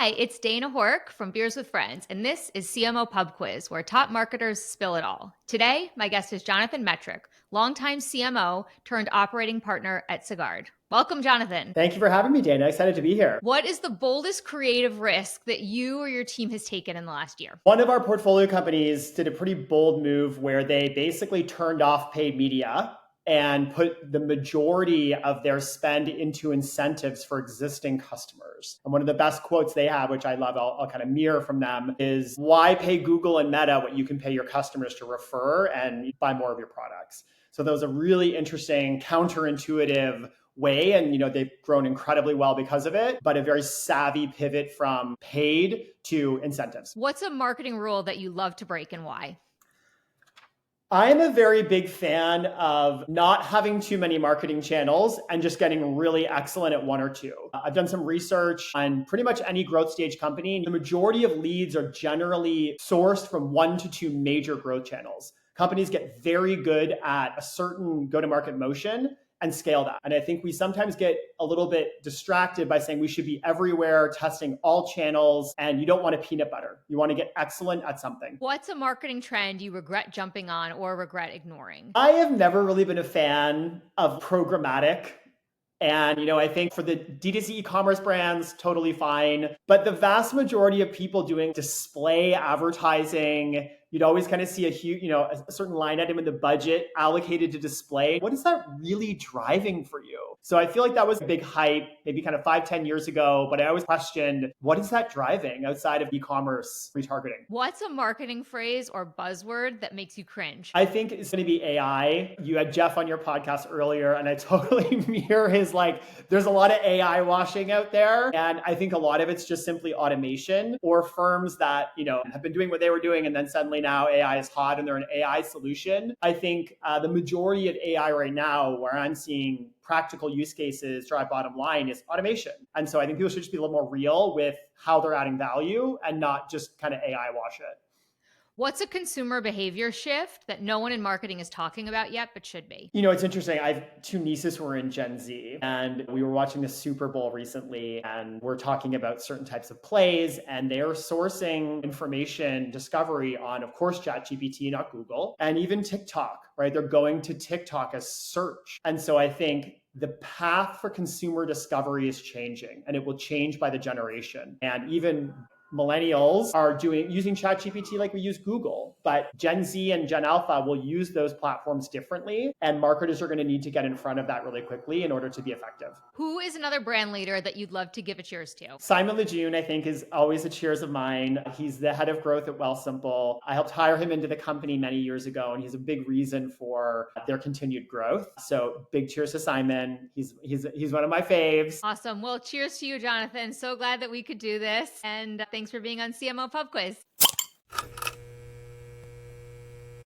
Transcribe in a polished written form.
Hi, it's Dana Hork from Beers with Friends, and this is CMO Pub Quiz, where top marketers spill it all. Today, my guest is Jonathan Metrick, longtime CMO turned operating partner at Sagard. Welcome, Jonathan. Thank you for having me, Dana. Excited to be here. What is the boldest creative risk that you or your team has taken in the last year? One of our portfolio companies did a pretty bold move where they basically turned off paid media and put the majority of their spend into incentives for existing customers. And one of the best quotes they have, which I love, I'll kind of mirror from them, is why pay Google and Meta what you can pay your customers to refer and buy more of your products? So that was a really interesting, counterintuitive way. And, they've grown incredibly well because of it, but a very savvy pivot from paid to incentives. What's a marketing rule that you love to break and why? I'm a very big fan of not having too many marketing channels and just getting really excellent at one or two. I've done some research on pretty much any growth stage company. The majority of leads are generally sourced from 1 to 2 major growth channels. Companies get very good at a certain go-to-market motion and scale that. And I think we sometimes get a little bit distracted by saying we should be everywhere, testing all channels, and you don't want to peanut butter. You want to get excellent at something. What's a marketing trend you regret jumping on or regret ignoring? I have never really been a fan of programmatic. And, I think for the D2C e-commerce brands, totally fine. But the vast majority of people doing display advertising, you'd always kind of see a huge, a certain line item in the budget allocated to display. What is that really driving for you? So I feel like that was a big hype, maybe kind of 5-10 years ago, but I always questioned, what is that driving outside of e-commerce retargeting? What's a marketing phrase or buzzword that makes you cringe? I think it's going to be AI. You had Jeff on your podcast earlier, and I totally mirror his there's a lot of AI washing out there. And I think a lot of it's just simply automation or firms that, have been doing what they were doing. And then suddenly now AI is hot and they're an AI solution. I think the majority of AI right now, where I'm seeing practical use cases drive bottom line, is automation. And so I think people should just be a little more real with how they're adding value and not just kind of AI wash it. What's a consumer behavior shift that no one in marketing is talking about yet, but should be? It's interesting. I have 2 nieces who are in Gen Z, and we were watching the Super Bowl recently, and we're talking about certain types of plays, and they're sourcing information discovery on, of course, ChatGPT, not Google, and even TikTok, right? They're going to TikTok as search. And so I think the path for consumer discovery is changing, and it will change by the generation. And even millennials are using ChatGPT like we use Google, but Gen Z and Gen Alpha will use those platforms differently. And marketers are going to need to get in front of that really quickly in order to be effective. Who is another brand leader that you'd love to give a cheers to? Simon Lejeune, I think, is always a cheers of mine. He's the head of growth at Wealthsimple. I helped hire him into the company many years ago, and he's a big reason for their continued growth. So big cheers to Simon. He's one of my faves. Awesome. Well, cheers to you, Jonathan. So glad that we could do this. And thanks for being on CMO Pub Quiz.